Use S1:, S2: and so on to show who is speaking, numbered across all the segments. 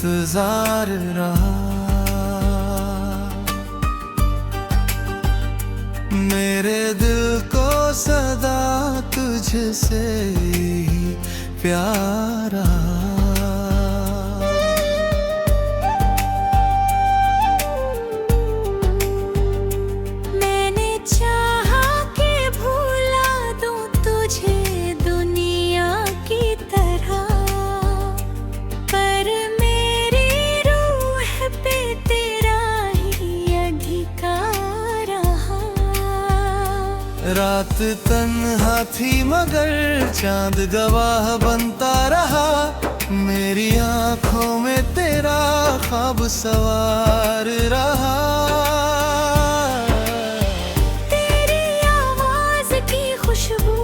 S1: इंतजार रहा। मेरे दिल को सदा तुझसे ही प्यारा।
S2: मैंने चाहा कि भुला दूं तुझे दुनिया की तरह, पर मेरी रूह पे तेरा ही अधिकार रहा।
S1: रात तन्हा थी मगर चांद गवाह बनता रहा। मेरी आंखों में तेरा ख्वाब सवार रहा।
S2: तेरी आवाज की खुशबू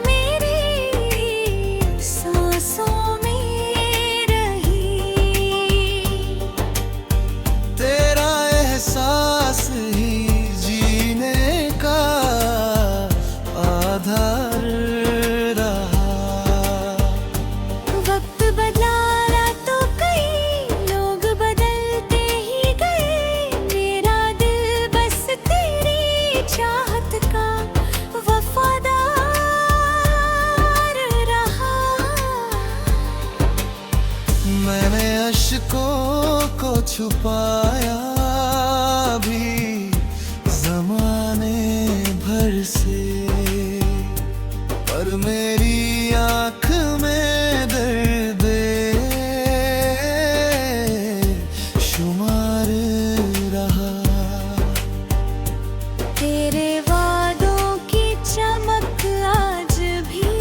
S2: मेरी सांसों में रही।
S1: तेरा एहसास ही जीने का आधार रहा।
S2: वक्त बदला तो कई लोग बदलते ही गए। मेरा दिल बस तेरी चाहत का वफादार रहा।
S1: मैंने अश्कों को छुपाया भी ज़माने भर से, पर मेरी आँख में दर्द शुमार रहा।
S2: तेरे वादों की चमक आज भी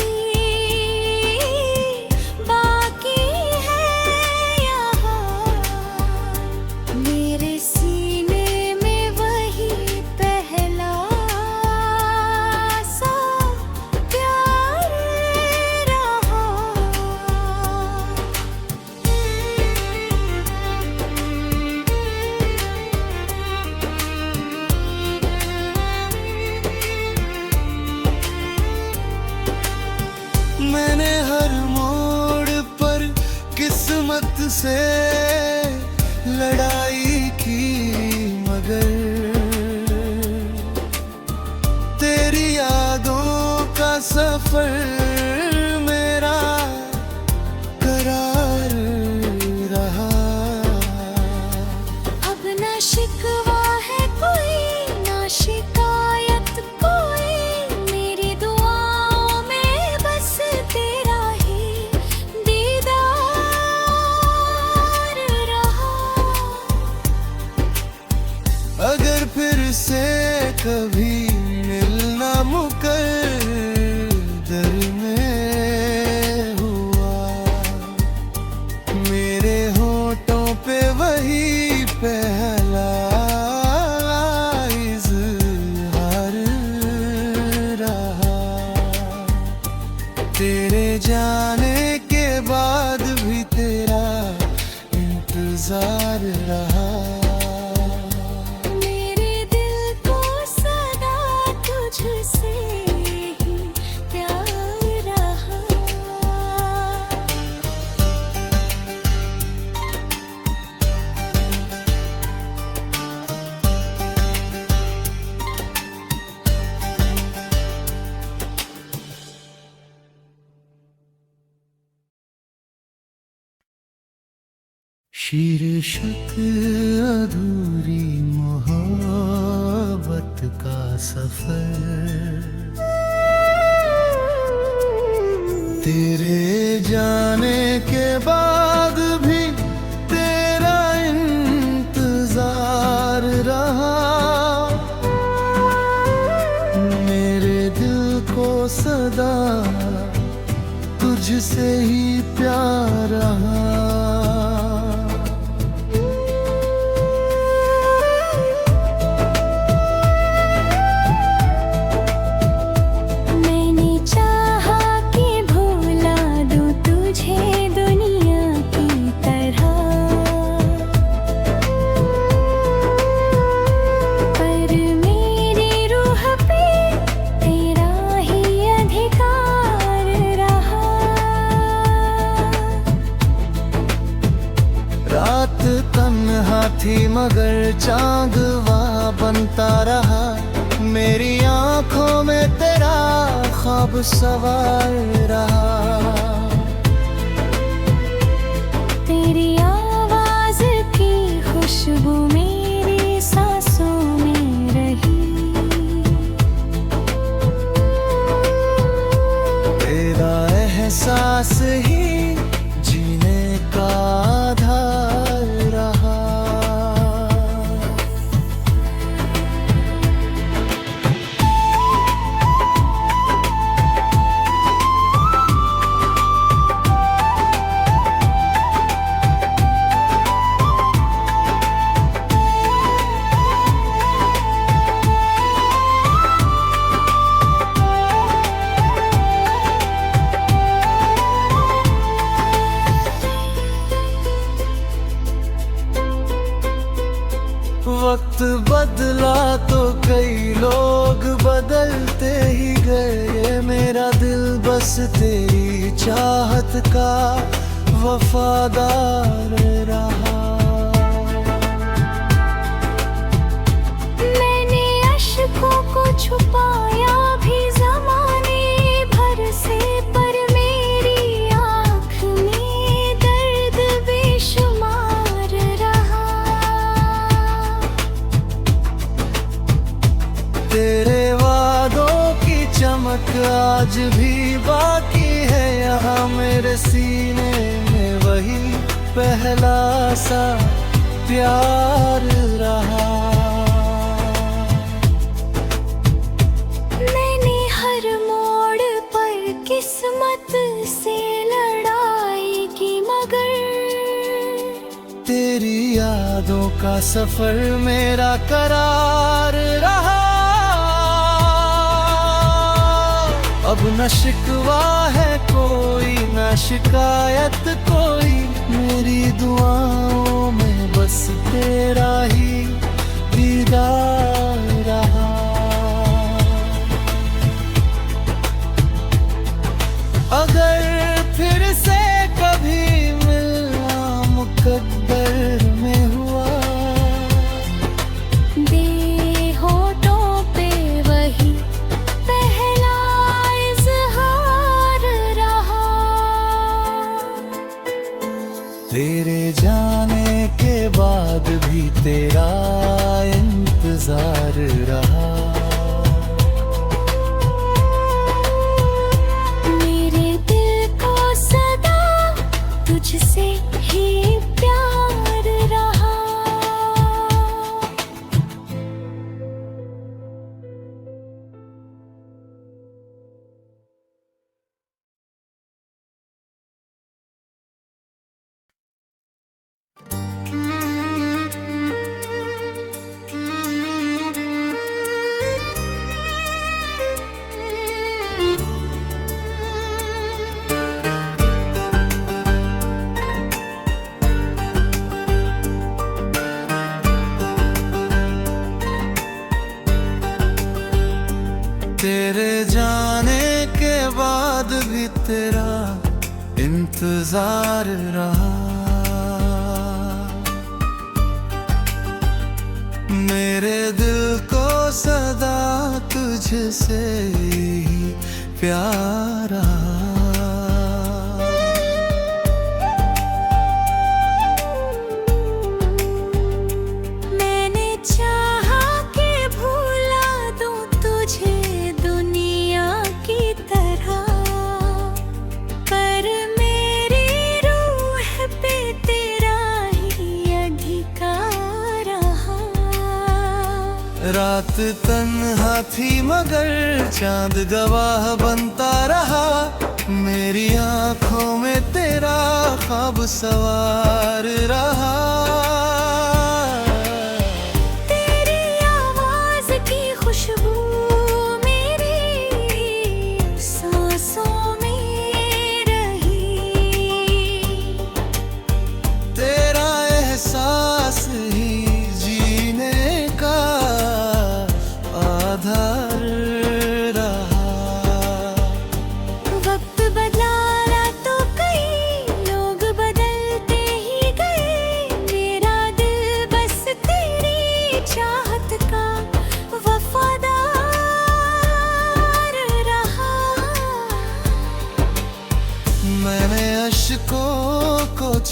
S2: बाकी है यहाँ। मेरे सीने में वही पहला सा प्यार रहा।
S1: मैंने हर मोड़ पर किस्मत से लड़ाई की, मगर तेरी यादों का सफर मेरा करार रहा।
S2: अब ना शिकवा है कोई, ना शिकायत कोई। मेरी दुआओं में बस तेरा ही दीदार रहा।
S1: अगर फिर से कभी मिलना मुकद्दर में हुआ, मेरे होठों पे वही पहला इज़हार रहा। तेरे जाने के बाद भी तेरा इंतजार रहा।
S2: मेरे दिल को सदा तुझसे ही प्यार रहा।
S1: शीर्षक अधूरी मोहब्बत का सफर। तेरे जाने के बाद भी तेरा इंतजार रहा। मेरे दिल को सदा तुझसे ही प्यार रहा।
S2: मैंने चाहा कि भुला दूं तुझे दुनिया
S1: थी मगर चांद वहाँ बनता रहा। मेरी आंखों में तेरा ख्वाब सवार रहा।
S2: तेरी आवाज की खुशबू मेरी सांसों में रही।
S1: तेरा एहसास ही जीने का आधार रहा। वक्त बदला तो कई लोग बदलते ही गए। मेरा दिल बस तेरी चाहत का वफादार रहा।
S2: मैंने अश्कों को छुपाया भी ज़माने भर से, पर मेरी आँख में दर्द बेशुमार रहा।
S1: तेरे वादों की चमक आज भी बाकी है यहाँ मेरे सीने में। वही पहला सा प्यार रहा।
S2: मैंने हर मोड़ पर किस्मत से लड़ाई की, मगर
S1: तेरी यादों का सफर मेरा करार रहा। अब न शिकवा है कोई, न शिकायत कोई। मेरी दुआओं में बस तेरा ही दीदार रहा। अगर फिर से कभी मिलना मुकद्दर में हुआ,
S2: दे होठों पे वही पहला इज़हार रहा।
S1: तेरे जाने के बाद भी तेरा इंतजार रहा।
S2: मेरे दिल को सदा तुझसे ही प्यार रहा।
S1: तेरे जाने के बाद भी तेरा इंतजार रहा। मेरे दिल को सदा तुझसे ही प्यार रहा।
S2: मैंने चाहा कि भूला दूं तुझे दुनिया की तरह, पर मेरी रूह पे तेरा ही अधिकार रहा।
S1: रात तन्हा थी मगर चांद गवाह बनता रहा। मेरी आंखों में तेरा ख्वाब सवार रहा।
S2: तेरी आवाज की खुशबू मेरी सांसों में रही।
S1: तेरा एहसास ही जीने का आधार रहा।
S2: वक्त बदला तो कई लोग बदलते ही गए। मेरा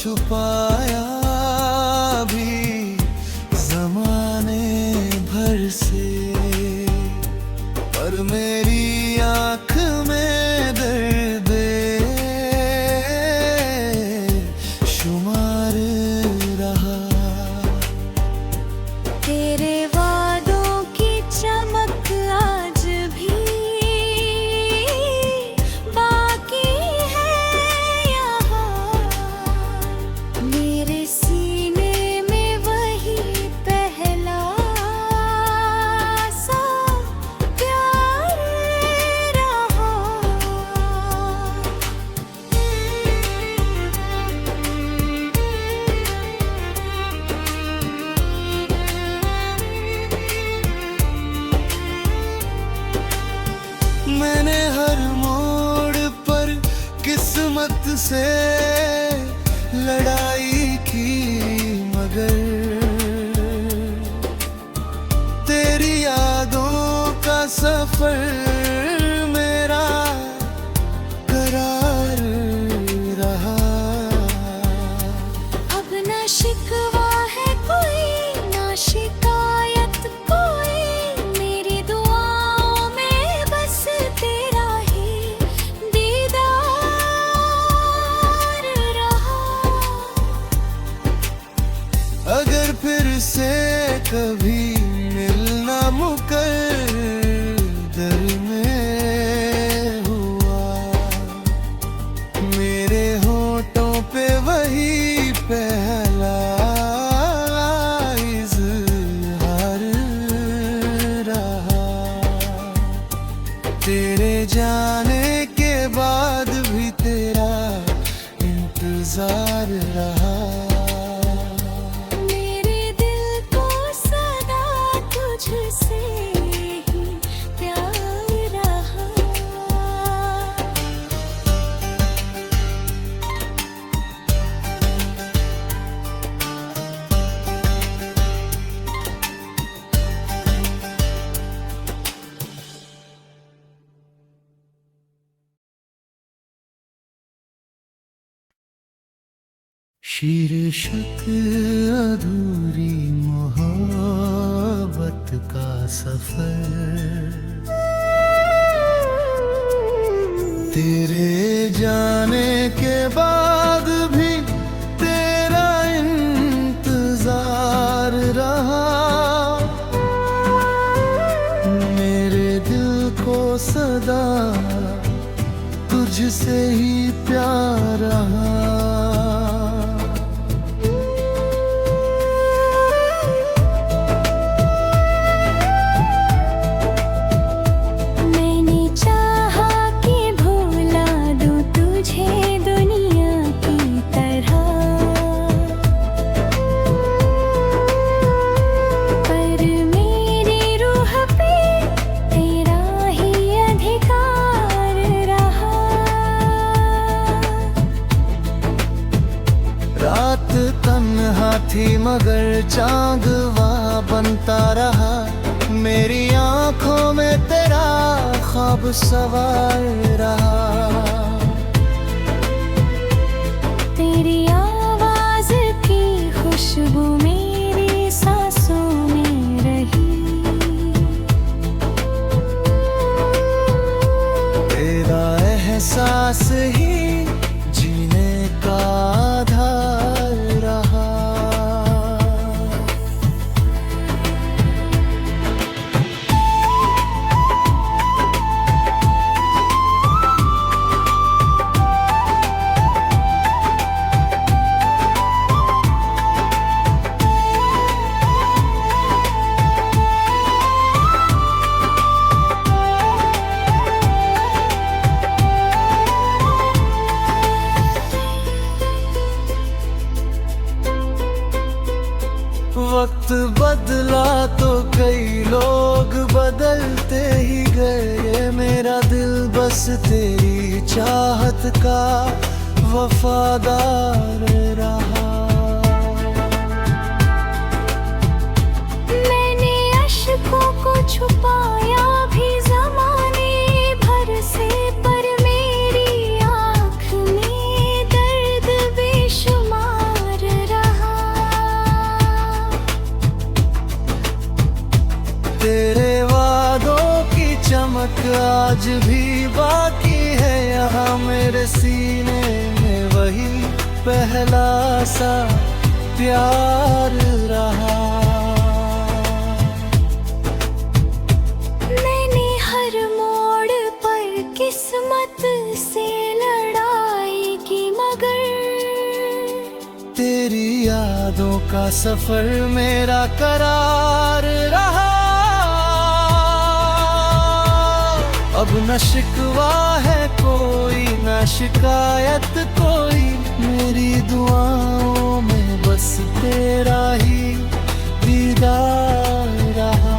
S1: छुपाया भी जमाने भर से, पर मेरी आँख में दर्द शुमार रहा।
S2: तेरे वादों की चमक आज भी बाकी है यहाँ, मेरे सीने में वही पहला सा प्यार रहा।
S1: मैंने हर मोड़ पर किस्मत से लड़ाई की, मगर तेरी यादों का सफर मेरा करार रहा।
S2: अब ना शिकवा है कोई, ना शिकायत कोई, मेरी दुआओं में बस तेरा ही दीदार रहा।
S1: अगर फिर से कभी मिलना मुकद्दर में हुआ, मेरे होठों पे वही पहला इज़हार रहा। तेरे जाने के बाद भी तेरा इंतजार रहा।
S2: मेरे दिल को सदा तुझसे ही प्यार रहा।
S1: शीर्षक अधूरी मोहब्बत का सफर, तेरे जाने के बाद भी तेरा इंतजार रहा। मेरे दिल को सदा तुझसे ही प्यार रहा।
S2: मैंने चाहा कि भुला दूं तुझे दुनिया की तरह, पर मेरी रूह पे तेरा ही अधिकार रहा।
S1: रात तन्हा थी मगर चांदवा बनता रहा, मेरी आंखों में तेरा ख्वाब सवार रहा।
S2: तेरी आवाज की खुशबू मेरी सांसों में रही,
S1: तेरा एहसास ही जीने का आधार रहा। वक्त बदला तो कई लोग बदलते ही गए, मेरा दिल बस तेरी चाहत का वफादार रहा।
S2: मैंने अश्कों को छुपाया भी ज़माने भर से, पर मेरी आँख में दर्द बेशुमार
S1: चमक आज भी बाकी है यहाँ मेरे सीने में, वही पहला सा प्यार रहा।
S2: मैंने हर मोड़ पर किस्मत से लड़ाई की, मगर
S1: तेरी यादों का सफर मेरा करार रहा। अब न शिकवा है कोई, न शिकायत कोई, मेरी दुआओं में बस तेरा ही दीदार रहा।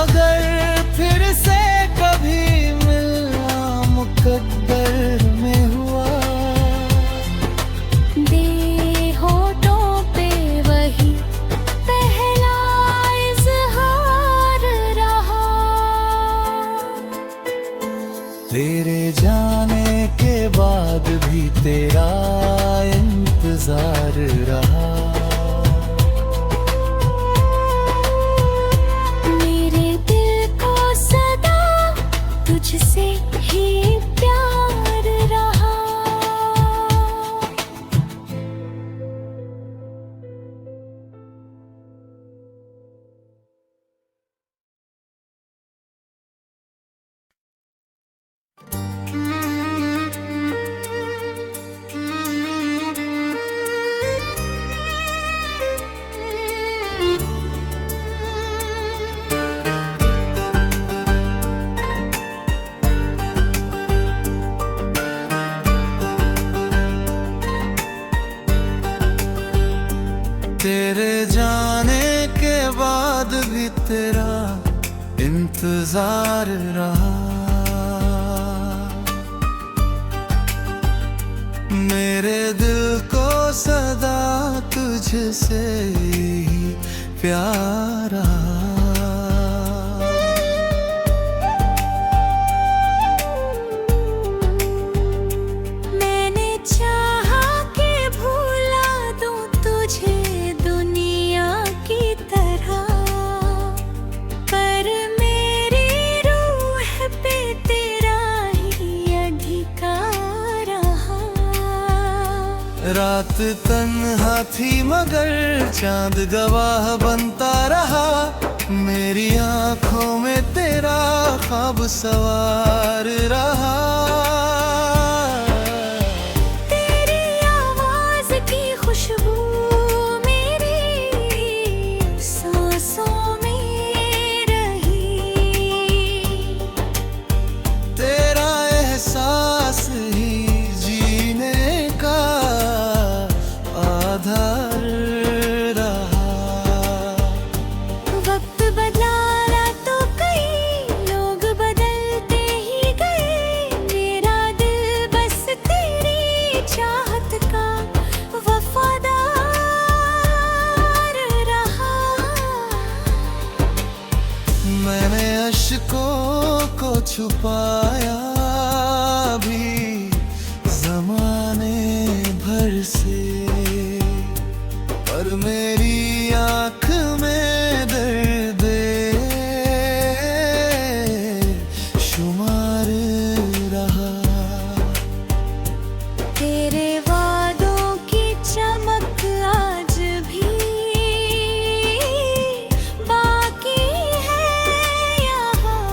S1: अगर फिर से कभी मिलना मुकद्दर में हुआ,
S2: दे होठों पे वही पहला इज़हार रहा।
S1: तेरे जाने के बाद भी तेरा इंतजार रहा।
S2: मेरे दिल को सदा तुझसे ही प्यार रहा।
S1: तेरे जाने के बाद भी तेरा इंतजार रहा। मेरे दिल को सदा तुझसे ही प्यार रहा।
S2: मैंने चाहा कि भुला दूं तुझे दुनिया की तरह, पर मेरी रूह पे तेरा ही अधिकार रहा।
S1: रात तन्हा थी मगर चांद गवाह बनता रहा। मेरी आंखों में तेरा ख्वाब सवार रहा।
S2: तेरी आवाज की खुशबू मेरी सांसों में रही।
S1: तेरा एहसास ही जीने का आधार रहा।
S2: वक्त बदला तो कई लोग बदलते ही गए, मेरा दिल बस तेरी चाहत का वफादार रहा।
S1: मैंने अश्कों को छुपाया भी जमाने भर से, पर मेरी आँख में दर्द शुमार रहा।
S2: तेरे वादों की चमक आज भी बाकी है यहाँ।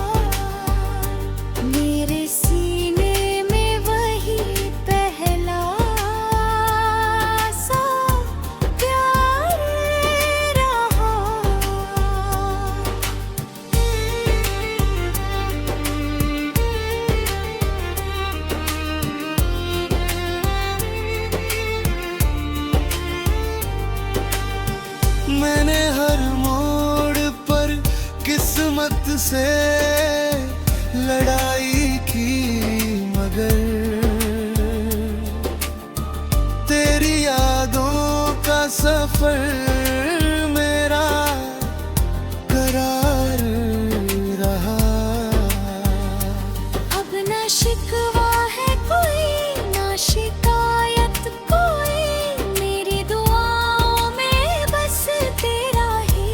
S2: मेरे सीने में वही पहला सा प्यार रहा।
S1: मैंने हर मोड़ पर किस्मत से लड़ाई की, मगर तेरी यादों का सफर मेरा करार रहा।
S2: अब न शिकवा है कोई, न शिकायत कोई, मेरी दुआओं में बस तेरा ही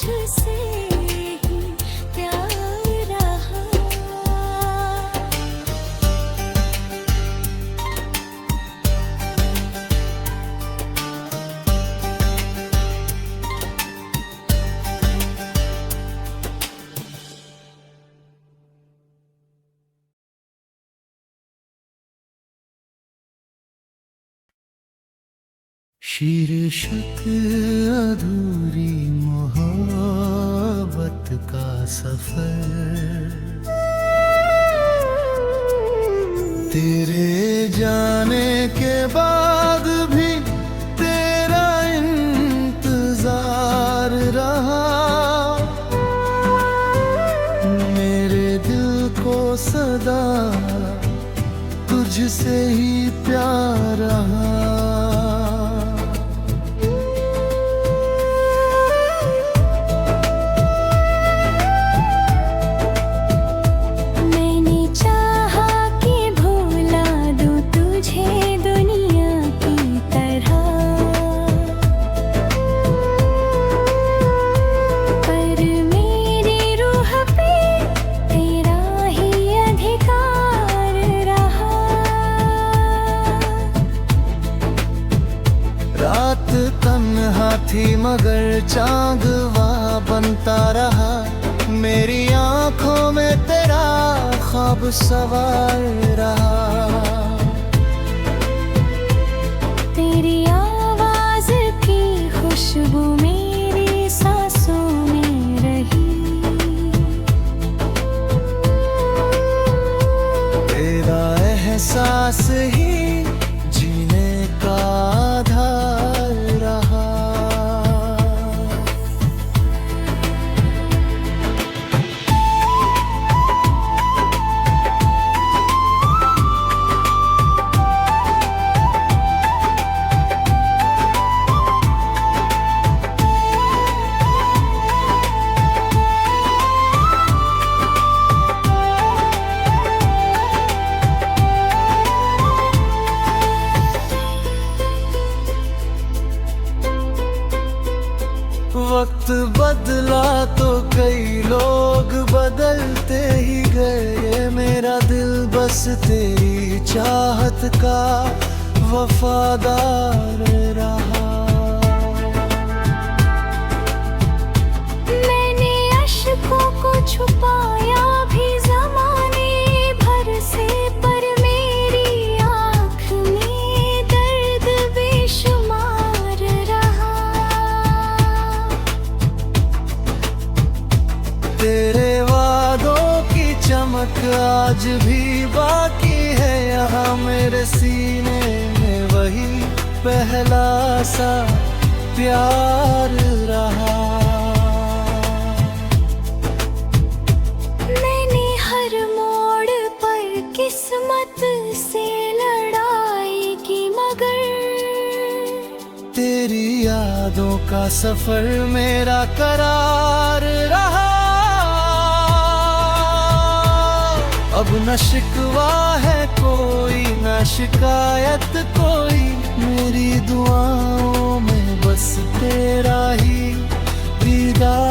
S2: तुझसे ही प्यार रहा।
S1: शीर्षक अधूरी मोहब्बत का सफर, तेरे जाने के बाद भी तेरा इंतजार रहा। मेरे दिल को सदा तुझसे ही प्यार रहा। रात तन्हा थी मगर चांदवा बनता रहा। मेरी आंखों में तेरा ख्वाब सवार रहा।
S2: तेरी आवाज की खुशबू मेरी सांसों में रही।
S1: तेरा एहसास ही जीने का आधार रहा। वक्त बदला तो कई लोग बदलते ही गए। मेरा दिल बस तेरी चाहत का वफादार रहा।
S2: मैंने अश्कों को छुपाया भी ज़माने भर से, पर मेरी आँख में दर्द बेशुमार रहा।
S1: तेरे वादों की चमक आज भी बाकी है यहाँ मेरे सीने में। वही पहला सा प्यार रहा।
S2: मैंने हर मोड़ पर किस्मत से लड़ाई की मगर
S1: तेरी यादों का सफर मेरा करार रहा। अब न शिकवा है कोई न शिकायत कोई। मेरी दुआओं में बस तेरा ही दीदार